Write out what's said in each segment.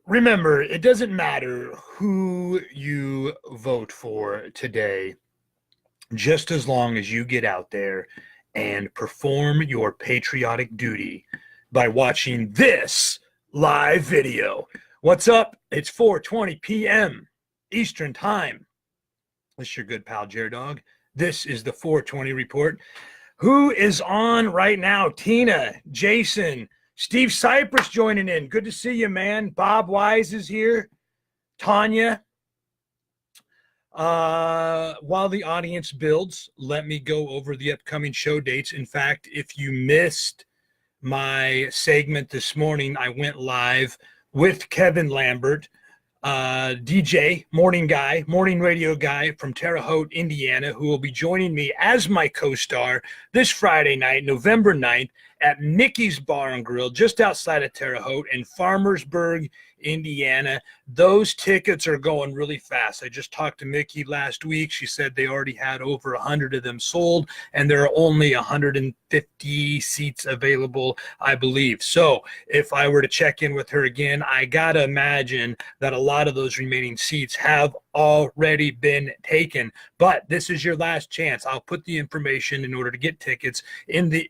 Remember, it doesn't matter who you vote for today, just as long as you get out there and perform your patriotic duty by watching this live video. What's up? It's 4:20 p.m. Eastern Time. This is your good pal jer-dog. This is the 420 report. Who is on right now? Tina, Jason, Steve Cypress joining in. Good to see you, man. Bob Wise is here. Tanya. While the audience builds, let me go over the upcoming show dates. In fact, if you missed my segment this morning, I went live with Kevin Lambert, DJ, morning radio guy from Terre Haute, Indiana, who will be joining me as my co-star this Friday night, November 9th, at Mickey's Bar and Grill, just outside of Terre Haute in Farmersburg, Indiana. Those tickets are going really fast. I just talked to Mickey last week. She said they already had over 100 of them sold, and there are only 150 seats available, I believe. So if I were to check in with her again, I got to imagine that a lot of those remaining seats have already been taken. But this is your last chance. I'll put the information in order to get tickets in the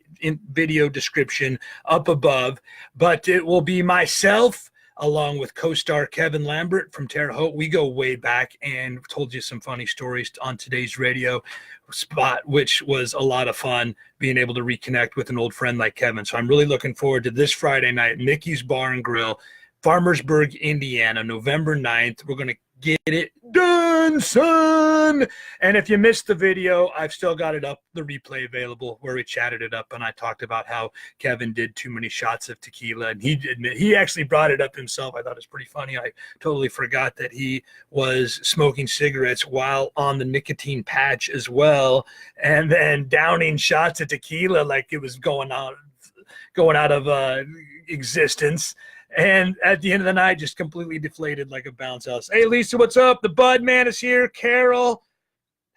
video description up above. But it will be myself, along with co-star Kevin Lambert from Terre Haute. We go way back and told you some funny stories on today's radio spot, which was a lot of fun being able to reconnect with an old friend like Kevin. So I'm really looking forward to this Friday night, Mickey's Bar and Grill, Farmersburg, Indiana, November 9th. We're going to get it done, son. And if you missed the video, I've still got it up, the replay available, where we chatted it up, and I talked about how Kevin did too many shots of tequila, and he actually brought it up himself. I thought it was pretty funny. I totally forgot that he was smoking cigarettes while on the nicotine patch as well, and then downing shots of tequila like it was going out of existence. And at the end of the night, just completely deflated like a bounce house. Hey, Lisa, what's up? The Bud Man is here. Carol,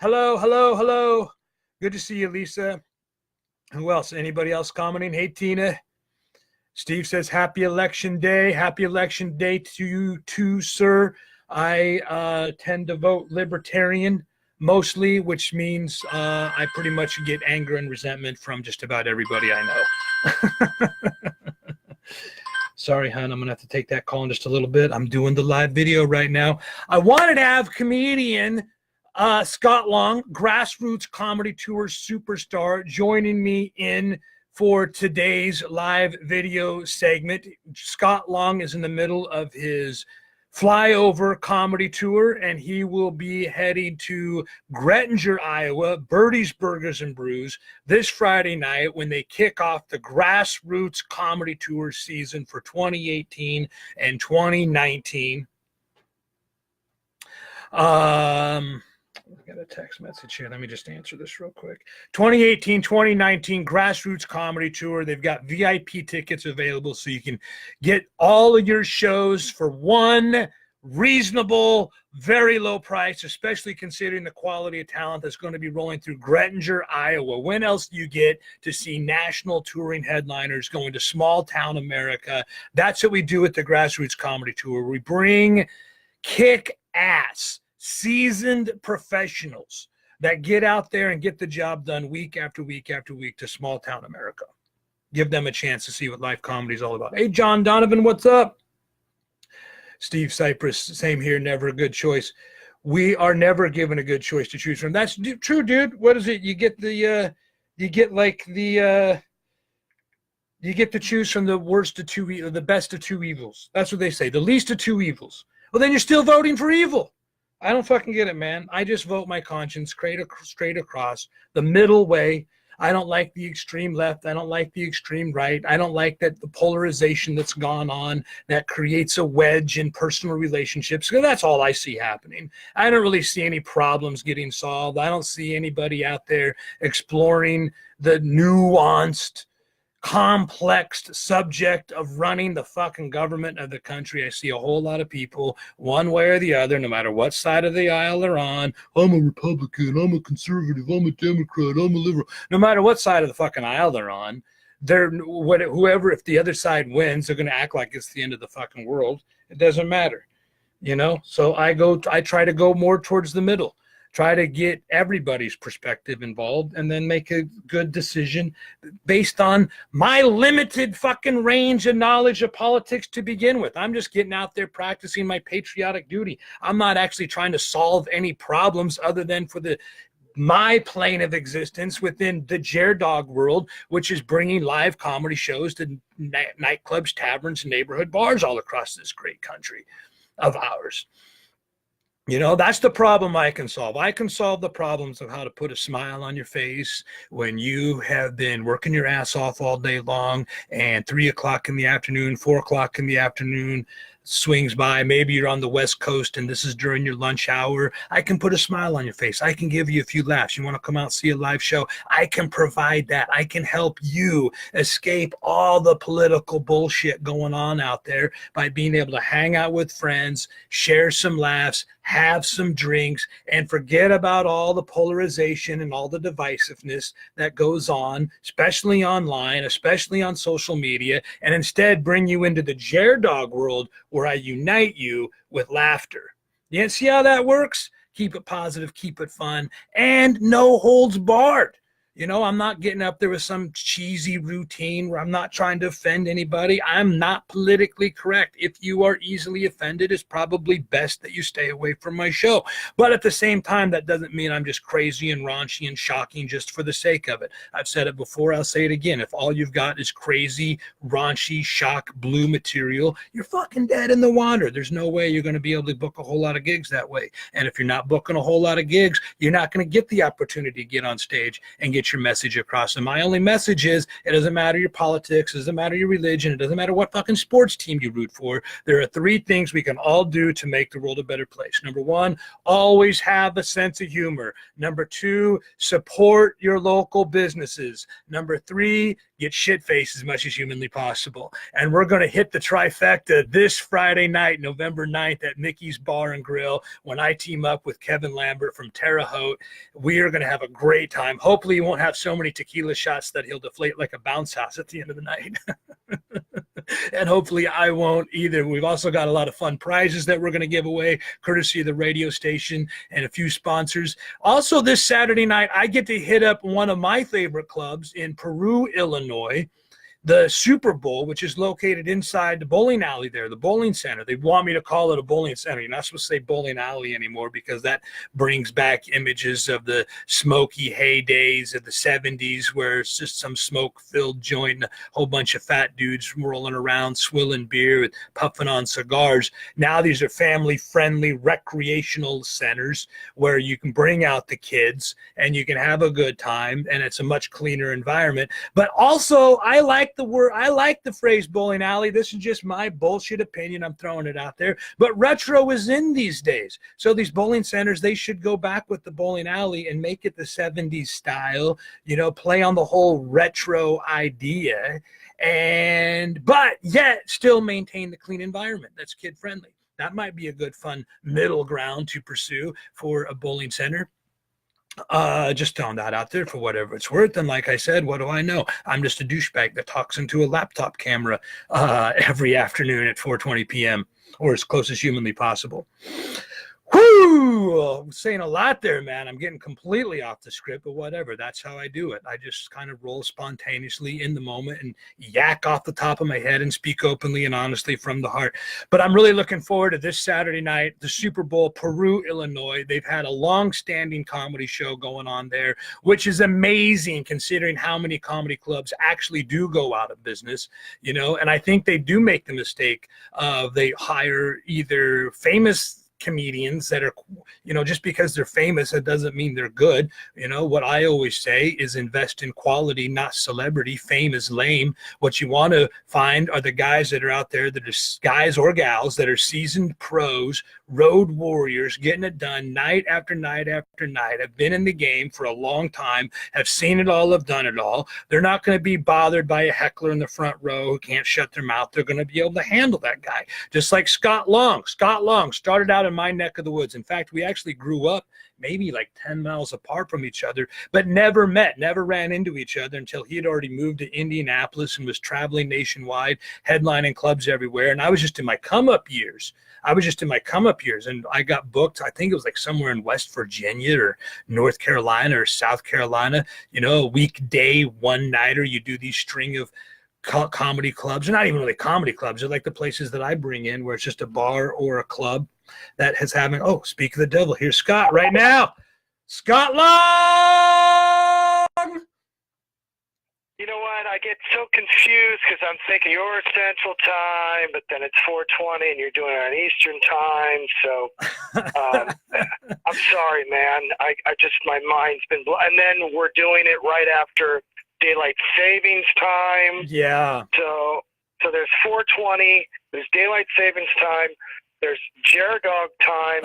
hello. Good to see you, Lisa. Who else? Anybody else commenting? Hey, Tina. Steve says, happy election day. Happy election day to you too, sir. I tend to vote libertarian mostly, which means I pretty much get anger and resentment from just about everybody I know. Sorry, hon, I'm going to have to take that call in just a little bit. I'm doing the live video right now. I wanted to have comedian Scott Long, Grassroots Comedy Tour superstar, joining me in for today's live video segment. Scott Long is in the middle of his flyover comedy tour, and he will be heading to Grettinger, Iowa, Birdie's Burgers and Brews this Friday night when they kick off the Grassroots Comedy Tour season for 2018 and 2019. I got a text message here. Let me just answer this real quick. 2018, 2019 Grassroots Comedy Tour. They've got VIP tickets available so you can get all of your shows for one reasonable, very low price, especially considering the quality of talent that's going to be rolling through Grettinger, Iowa. When else do you get to see national touring headliners going to small town America? That's what we do at the Grassroots Comedy Tour. We bring kick-ass, seasoned professionals that get out there and get the job done week after week after week to small town America. Give them a chance to see what live comedy is all about. Hey, John Donovan, what's up? Steve Cypress, same here, never a good choice. We are never given a good choice to choose from. That's true, dude. What is it? You get to choose from the worst of two, the best of two evils. That's what they say, the least of two evils. Well, then you're still voting for evil. I don't fucking get it, man. I just vote my conscience straight across the middle way. I don't like the extreme left. I don't like the extreme right. I don't like that the polarization that's gone on that creates a wedge in personal relationships. So that's all I see happening. I don't really see any problems getting solved. I don't see anybody out there exploring the nuanced, complex subject of running the fucking government of the country. I see a whole lot of people, one way or the other, no matter what side of the aisle they're on. I'm a Republican, I'm a conservative, I'm a Democrat, I'm a liberal. No matter what side of the fucking aisle they're on, whoever, if the other side wins, they're going to act like it's the end of the fucking world. It doesn't matter, you know? So I try to go more towards the middle, try to get everybody's perspective involved, and then make a good decision based on my limited fucking range of knowledge of politics to begin with. I'm just getting out there practicing my patriotic duty. I'm not actually trying to solve any problems other than for my plane of existence within the jer-dog world, which is bringing live comedy shows to nightclubs, taverns, and neighborhood bars all across this great country of ours. You know, that's the problem I can solve. I can solve the problems of how to put a smile on your face when you have been working your ass off all day long, and 3 o'clock in the afternoon, 4 o'clock in the afternoon swings by. Maybe you're on the West Coast and this is during your lunch hour. I can put a smile on your face. I can give you a few laughs. You want to come out and see a live show? I can provide that. I can help you escape all the political bullshit going on out there by being able to hang out with friends, share some laughs, have some drinks, and forget about all the polarization and all the divisiveness that goes on, especially online, especially on social media, and instead bring you into the jer-dog world where I unite you with laughter. You see how that works? Keep it positive, keep it fun, and no holds barred. You know, I'm not getting up there with some cheesy routine where I'm not trying to offend anybody. I'm not politically correct. If you are easily offended, it's probably best that you stay away from my show. But at the same time, that doesn't mean I'm just crazy and raunchy and shocking just for the sake of it. I've said it before, I'll say it again. If all you've got is crazy, raunchy, shock, blue material, you're fucking dead in the water. There's no way you're going to be able to book a whole lot of gigs that way. And if you're not booking a whole lot of gigs, you're not going to get the opportunity to get on stage and get your message across. And my only message is, it doesn't matter your politics, it doesn't matter your religion, it doesn't matter what fucking sports team you root for. There are 3 things we can all do to make the world a better place. Number 1, always have a sense of humor. Number 2, support your local businesses. Number 3, get shit-faced as much as humanly possible. And we're going to hit the trifecta this Friday night, November 9th at Mickey's Bar and Grill, when I team up with Kevin Lambert from Terre Haute. We are going to have a great time. Hopefully you won't have so many tequila shots that he'll deflate like a bounce house at the end of the night. And hopefully I won't either. We've also got a lot of fun prizes that we're going to give away, courtesy of the radio station and a few sponsors. Also this Saturday night, I get to hit up one of my favorite clubs in Peru, Illinois, the Super Bowl, which is located inside the bowling alley there, the bowling center. They want me to call it a bowling center. You're not supposed to say bowling alley anymore because that brings back images of the smoky heydays of the 70s where it's just some smoke-filled joint and a whole bunch of fat dudes rolling around, swilling beer, and puffing on cigars. Now these are family-friendly recreational centers where you can bring out the kids and you can have a good time, and it's a much cleaner environment. But also, I like the phrase bowling alley. This is just my bullshit opinion. I'm throwing it out there. But retro is in these days. So these bowling centers, they should go back with the bowling alley and make it the 70s style, you know, play on the whole retro idea, but yet still maintain the clean environment that's kid friendly. That might be a good fun middle ground to pursue for a bowling center. Just throwing that out there for whatever it's worth. And like I said, what do I know? I'm just a douchebag that talks into a laptop camera every afternoon at 4:20 p.m. or as close as humanly possible. Whoo! I'm saying a lot there, man. I'm getting completely off the script, but whatever. That's how I do it. I just kind of roll spontaneously in the moment and yak off the top of my head and speak openly and honestly from the heart. But I'm really looking forward to this Saturday night, the Super Bowl, Peru, Illinois. They've had a long-standing comedy show going on there, which is amazing considering how many comedy clubs actually do go out of business, you know, and I think they do make the mistake of they hire either famous comedians that are, you know, just because they're famous, it doesn't mean they're good. You know, what I always say is invest in quality, not celebrity. Fame is lame. What you want to find are the guys that are out there that are guys or gals that are seasoned pros, road warriors, getting it done night after night after night, have been in the game for a long time, have seen it all, have done it all. They're not going to be bothered by a heckler in the front row who can't shut their mouth. They're going to be able to handle that guy. Just like Scott Long. Scott Long started out in in my neck of the woods. In fact, we actually grew up maybe like 10 miles apart from each other, but never met, never ran into each other until he had already moved to Indianapolis and was traveling nationwide, headlining clubs everywhere. And I was just in my come-up years. And I got booked, I think it was like somewhere in West Virginia or North Carolina or South Carolina, a weekday one-nighter. You do these string of comedy clubs. They're not even really comedy clubs. They're like the places that I bring in where it's just a bar or a club that has having, speak of the devil, here's Scott right now. Scott Long! You know what? I get so confused because I'm thinking you're Central Time, but then it's 4:20 and you're doing it on Eastern Time. So I'm sorry, man. I just, my mind's been blown. And then we're doing it right after Daylight Savings Time. Yeah. So there's 4:20, there's Daylight Savings Time, there's jer-dog time,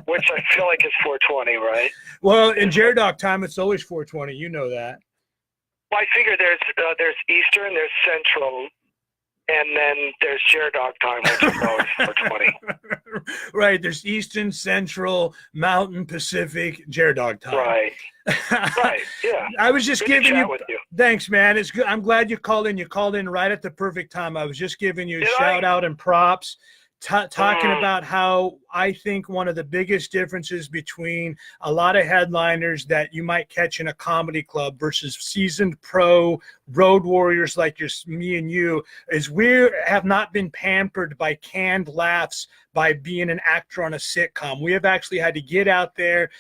which I feel like is 4:20, right? Well, in jer-dog time, it's always 4:20. You know that. Well, I figure there's Eastern, there's Central, and then there's jer-dog time, which is always 4:20. Right. There's Eastern, Central, Mountain, Pacific, jer-dog time. Right. Right. Yeah. I was just giving you. With you. Thanks, man. It's good. I'm glad you called in. You called in right at the perfect time. I was just giving you a shout out and props. Talking about how I think one of the biggest differences between a lot of headliners that you might catch in a comedy club versus seasoned pro road warriors like me and you is we have not been pampered by canned laughs by being an actor on a sitcom. We have actually had to get out there,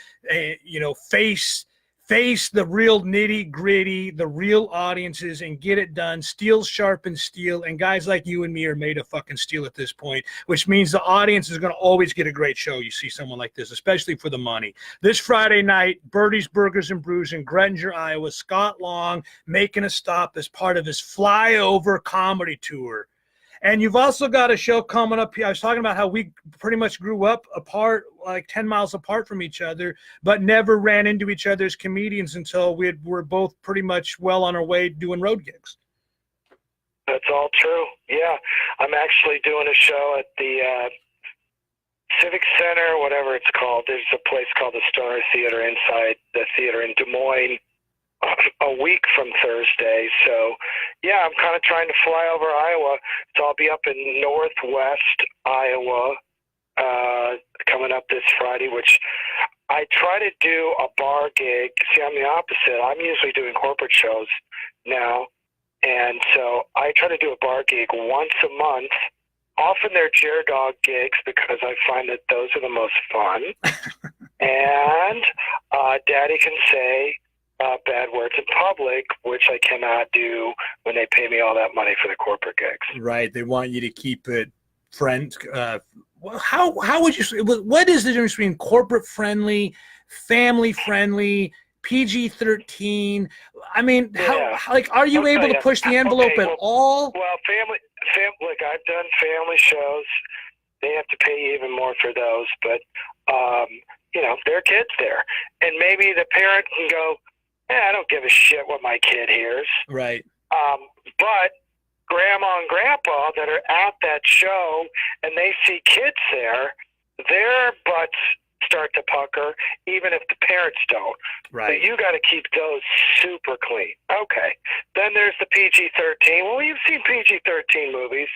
face the real nitty gritty, the real audiences, and get it done. Steel sharpens steel, and guys like you and me are made of fucking steel at this point, which means the audience is going to always get a great show. You see someone like this, especially for the money. This Friday night, Birdie's Burgers and Brews in Grettinger, Iowa, Scott Long making a stop as part of his flyover comedy tour. And you've also got a show coming up here. I was talking about how we pretty much grew up apart, like 10 miles apart from each other, but never ran into each other as comedians until we were both pretty much well on our way doing road gigs. That's all true. Yeah. I'm actually doing a show at the Civic Center, whatever it's called. There's a place called the Stoner Theater inside the theater in Des Moines a week from Thursday. So, yeah, I'm kind of trying to fly over Iowa. So I'll be up in northwest Iowa coming up this Friday, which I try to do a bar gig. See, I'm the opposite. I'm usually doing corporate shows now. And so I try to do a bar gig once a month. Often they're jer-dog gigs because I find that those are the most fun. And Daddy can say bad words in public, which I cannot do when they pay me all that money for the corporate gigs. Right. They want you to keep it how would you, what is the difference between corporate friendly, family friendly, PG-13? I mean, how like, are you able to push the envelope at all? Well, family, like I've done family shows. They have to pay you even more for those, but there are kids there, and maybe the parent can go, I don't give a shit what my kid hears. Right. But grandma and grandpa that are at that show and they see kids there, their butts start to pucker, even if the parents don't. Right. So you got to keep those super clean. Okay. Then there's the PG-13. Well, you've seen PG-13 movies.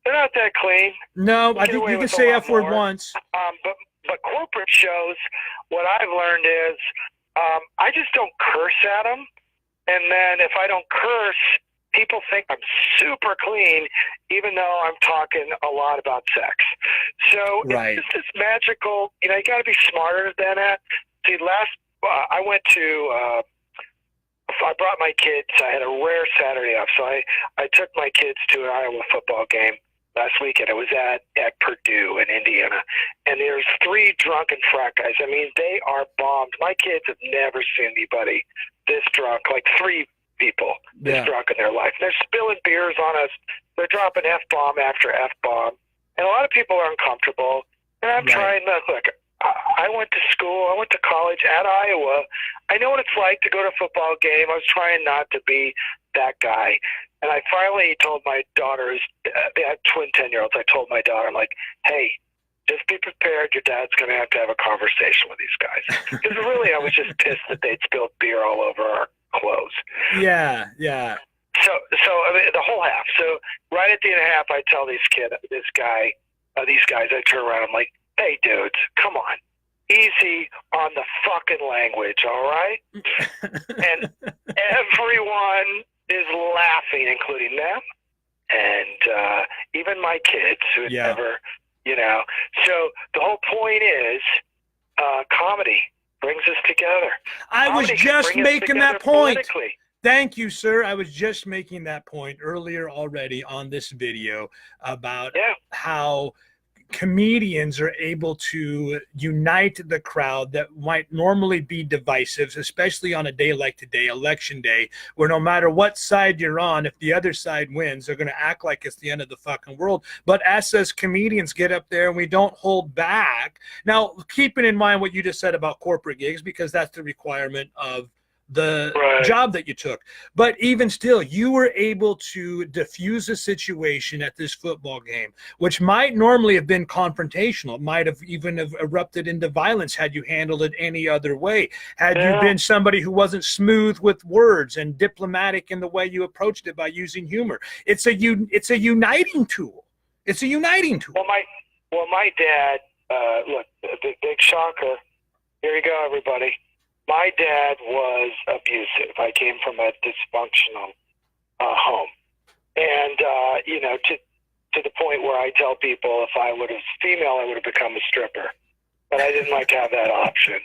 They're not that clean. No, I think you can say F word once. But corporate shows, what I've learned is I just don't curse at them. And then if I don't curse, people think I'm super clean, even though I'm talking a lot about sex. So right. It's this magical, you got to be smarter than that. See, I went to, I brought my kids, I had a rare Saturday off, so I took my kids to an Iowa football game last weekend. It was at Purdue in Indiana, and there's 3 drunken frat guys. I mean, they are bombed. My kids have never seen anybody this drunk, like 3 people this drunk in their life. They're spilling beers on us. They're dropping F-bomb after F-bomb. And a lot of people are uncomfortable. And I'm trying to, look, I went to school, I went to college at Iowa. I know what it's like to go to a football game. I was trying not to be that guy. And I finally told my daughters, they had twin 10-year-olds. I told my daughter, I'm like, hey, just be prepared. Your dad's going to have a conversation with these guys. Because really, I was just pissed that they'd spilled beer all over our clothes. Yeah. So I mean, the whole half. So right at the end of the half, I tell these guys, I turn around, I'm like, hey, dudes, come on. Easy on the fucking language, all right? And everyone is laughing, including them. And even my kids who had never, So the whole point is comedy brings us together. I was just making that point. Thank you, sir. I was just making that point earlier already on this video about how comedians are able to unite the crowd that might normally be divisive, especially on a day like today, election day, where no matter what side you're on, if the other side wins, they're going to act like it's the end of the fucking world. But us as comedians get up there and we don't hold back. Now, keeping in mind what you just said about corporate gigs, because that's the requirement of the job that you took. But even still, you were able to diffuse a situation at this football game, which might normally have been confrontational. It might have even have erupted into violence had you handled it any other way. Had you been somebody who wasn't smooth with words and diplomatic in the way you approached it by using humor. It's a uniting tool. It's a uniting tool. Well, my dad, look, the big shocker. Here you go, everybody. My dad was abusive. I came from a dysfunctional home. And, to the point where I tell people if I would have female, I would have become a stripper. But I didn't like to have that option.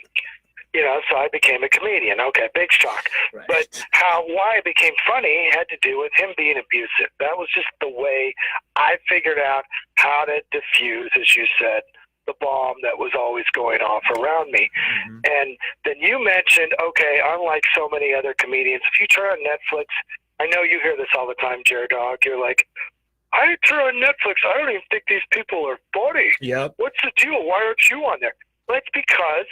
So I became a comedian. Okay, big shock. Right. But why I became funny had to do with him being abusive. That was just the way I figured out how to diffuse, as you said, the bomb that was always going off around me. Mm-hmm. And then you mentioned, okay, unlike so many other comedians, if you turn on Netflix, I know you hear this all the time, jer-dog, you're like, I turn on Netflix, I don't even think these people are funny. Yep. What's the deal? Why aren't you on there? Well, it's because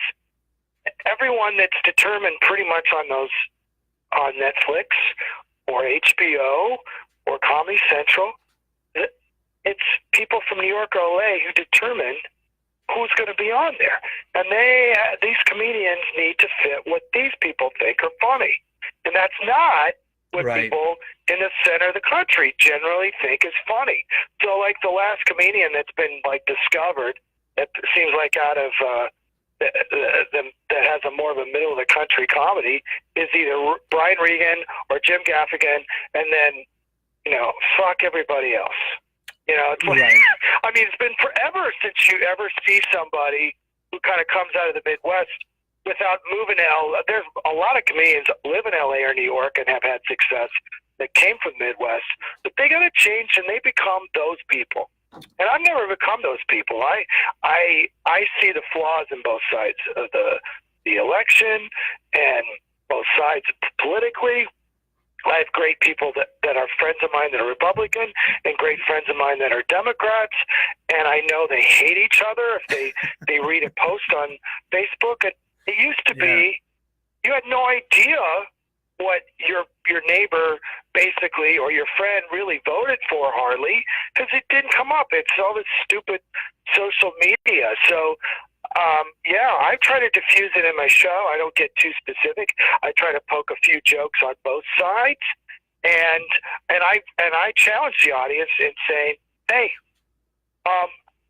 everyone that's determined pretty much on Netflix or HBO or Comedy Central, it's people from New York or LA who determine who's going to be on there. And these comedians need to fit what these people think are funny. And that's not what people in the center of the country generally think is funny. So like the last comedian that's been discovered, that seems like out of that has a more of a middle of the country comedy, is either Brian Regan or Jim Gaffigan, and then, fuck everybody else. It's like, I mean, it's been forever since you ever see somebody who kind of comes out of the Midwest without moving to LA. There's a lot of comedians that live in LA or New York and have had success that came from the Midwest, but they got to change and they become those people. And I've never become those people. I see the flaws in both sides of the election and both sides politically. I have great people that are friends of mine that are Republican and great friends of mine that are Democrats, and I know they hate each other if they read a post on Facebook. And it used to be you had no idea what your neighbor basically or your friend really voted for hardly because it didn't come up. It's all this stupid social media. So I try to diffuse it in my show. I don't get too specific. I try to poke a few jokes on both sides, and I challenge the audience in saying, "Hey,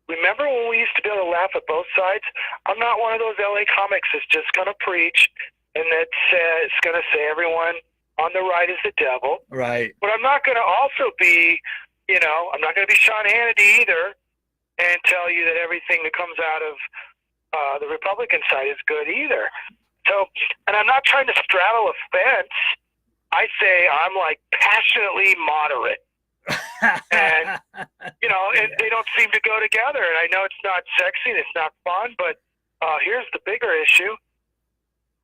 remember when we used to be able to laugh at both sides? I'm not one of those LA comics that's just going to preach and that's going to say everyone on the right is the devil. Right. But I'm not going to also be, I'm not going to be Sean Hannity either and tell you that everything that comes out of the Republican side is good either. So, and I'm not trying to straddle a fence. I say I'm passionately moderate. And, they don't seem to go together. And I know it's not sexy and it's not fun, but here's the bigger issue.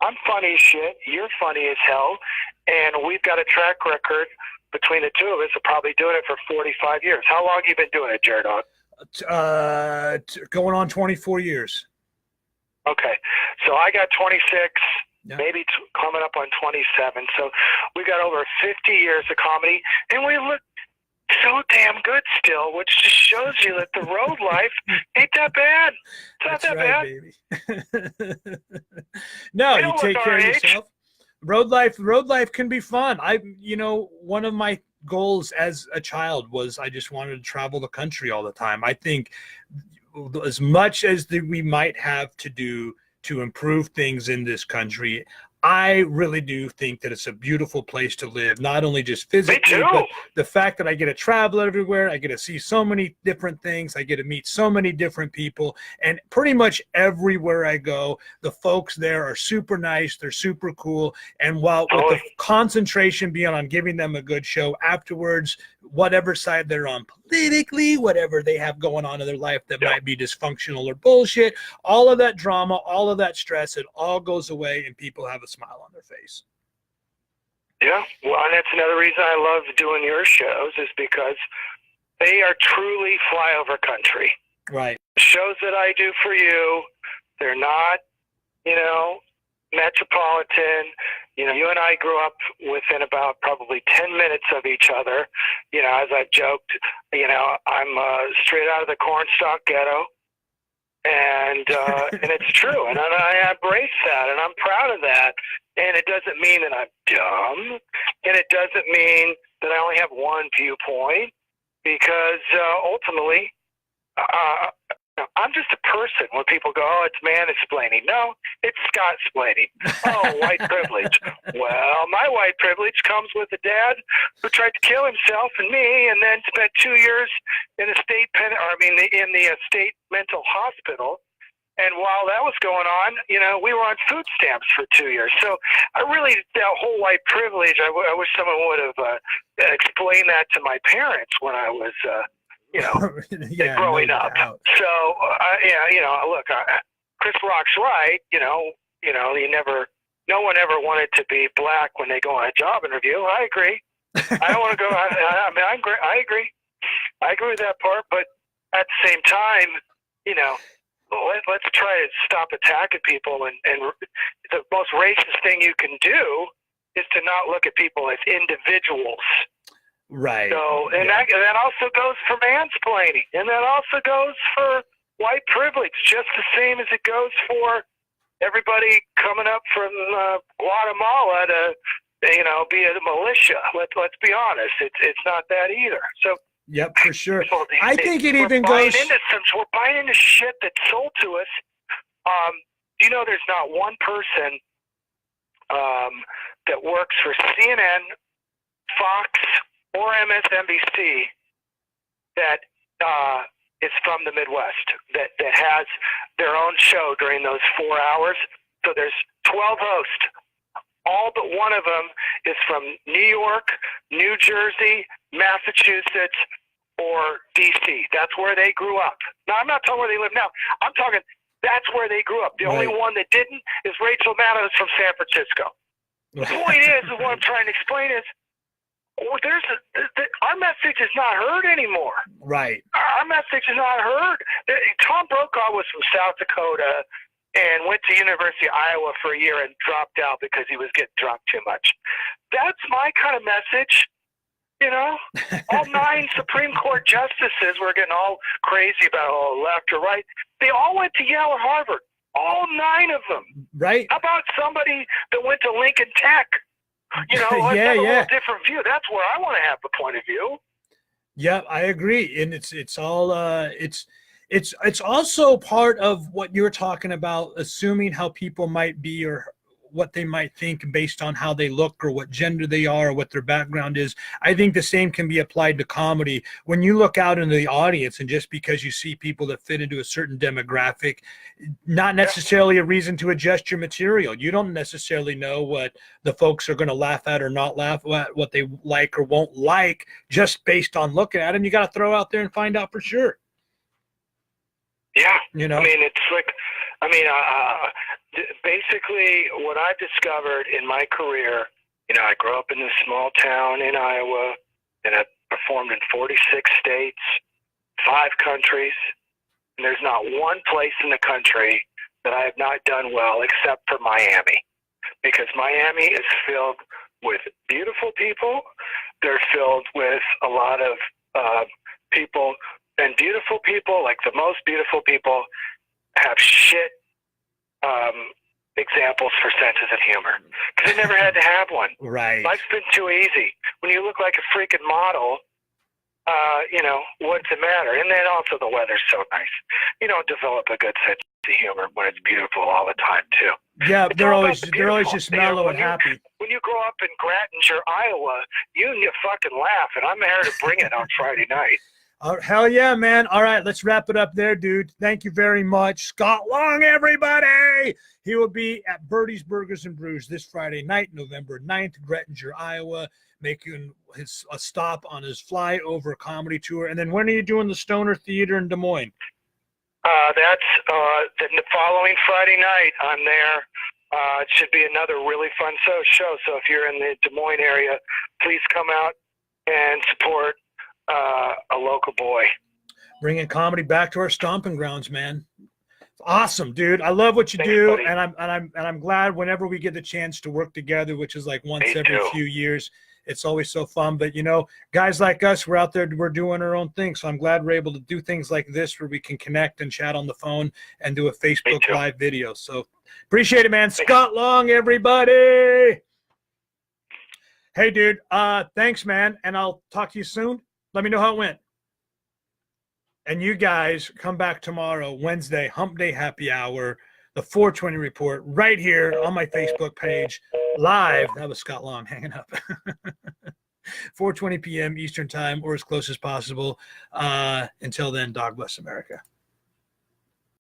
I'm funny as shit. You're funny as hell. And we've got a track record between the two of us of probably doing it for 45 years. How long have you been doing it, jer-dog? Going on 24 years. Okay. So I got 26, maybe coming up on 27. So we got over 50 years of comedy, and we look so damn good still, which just shows you that the road life ain't that bad. It's not that bad. Baby. No, you take care of yourself. Road life can be fun. One of my goals as a child was I just wanted to travel the country all the time. I think as much as we might have to do to improve things in this country, I really do think that it's a beautiful place to live, not only just physically, but the fact that I get to travel everywhere. I get to see so many different things. I get to meet so many different people. And pretty much everywhere I go, the folks there are super nice. They're super cool. And while with the concentration being on giving them a good show afterwards, whatever side they're on politically, whatever they have going on in their life that might be dysfunctional or bullshit, all of that drama, all of that stress, it all goes away and people have a smile on their face. Yeah, well, and that's another reason I love doing your shows, is because they are truly flyover country. Right. The shows that I do for you, they're not, metropolitan. You and I grew up within about probably 10 minutes of each other. As I've joked, I'm straight out of the cornstalk ghetto. And it's true, and I embrace that, and I'm proud of that. And it doesn't mean that I'm dumb, and it doesn't mean that I only have one viewpoint, because ultimately, I'm just a person. When people go, "Oh, it's man-explaining," no, it's Scott-explaining. Oh, white privilege. Well, my white privilege comes with a dad who tried to kill himself and me, and then spent 2 years in the in the state mental hospital. And while that was going on, we were on food stamps for 2 years. So that whole white privilege, I wish someone would have explained that to my parents when I was, growing up. So, look, Chris Rock's right. No one ever wanted to be black when they go on a job interview. I agree. I don't want to go. I agree. I agree with that part. But at the same time, let's try to stop attacking people. And the most racist thing you can do is to not look at people as individuals. Right. So, and that also goes for mansplaining, and that also goes for white privilege, just the same as it goes for everybody coming up from Guatemala to, be a militia. Let's be honest, it's not that either. So. Yep, for sure. I think it even goes. We're buying into shit that's sold to us. There's not one person that works for CNN, Fox, or MSNBC that is from the Midwest, that has their own show during those 4 hours. So there's 12 hosts. All but one of them is from New York, New Jersey, Massachusetts, or D.C. That's where they grew up. Now, I'm not talking where they live now. I'm talking that's where they grew up. The only one that didn't is Rachel Maddow from San Francisco. The point is what I'm trying to explain is, our message is not heard anymore. Right. Our message is not heard. Tom Brokaw was from South Dakota and went to University of Iowa for a year and dropped out because he was getting drunk too much. That's my kind of message. All 9 Supreme Court justices were getting all crazy about left or right. They all went to Yale or Harvard. All 9 of them. Right. How about somebody that went to Lincoln Tech? Let's have a little different view. That's where I want to have the point of view. Yeah, I agree. And it's all it's also part of what you're talking about, assuming how people might be or what they might think based on how they look or what gender they are or what their background is. I think the same can be applied to comedy. When you look out into the audience, and just because you see people that fit into a certain demographic, not necessarily a reason to adjust your material. You don't necessarily know what the folks are going to laugh at or not laugh at, what they like or won't like, just based on looking at them. You got to throw out there and find out for sure. Yeah. It's like, basically what I've discovered in my career, I grew up in this small town in Iowa, and I've performed in 46 states, 5 countries, and there's not one place in the country that I have not done well except for Miami, because Miami is filled with beautiful people. They're filled with a lot of people, and beautiful people, like the most beautiful people, have shit examples for senses of humor because they never had to have one. Right. Life's been too easy. When you look like a freaking model, you know, what's the matter? And then also the weather's so nice. You don't develop a good sense of humor when it's beautiful all the time too. Yeah, It's they're all always about the they're always beautiful. just mellow and You know, happy. when you grow up in Grattinger, Iowa, you fucking laugh, and I'm here to bring it on Friday night. Oh, hell yeah, man. All right, let's wrap it up there, dude. Thank you very much. Scott Long, everybody. He will be at Birdie's Burgers and Brews this Friday night, November 9th, Grettinger, Iowa, making a stop on his flyover comedy tour. And then when are you doing the Stoner Theater in Des Moines? That's the following Friday night. I'm there. It should be another really fun show. So if you're in the Des Moines area, please come out and support a local boy. Bringing comedy back to our stomping grounds, man. Awesome, dude. I love what you Thanks, do, buddy. and I'm glad whenever we get the chance to work together, which is like once Me every too. few years. It's always so fun. But you know, guys like us, we're out there, we're doing our own thing. So I'm glad we're able to do things like this where we can connect and chat on the phone and do a Facebook Live video. So appreciate it, man. Scott Long, everybody. Hey, dude. Thanks, man. And I'll talk to you soon. Let me know how it went. And you guys come back tomorrow, Wednesday, Hump Day Happy Hour, the 420 Report, right here on my Facebook page, live. That was Scott Long hanging up. 4:20 p.m. Eastern Time, or as close as possible. Until then, dog bless America.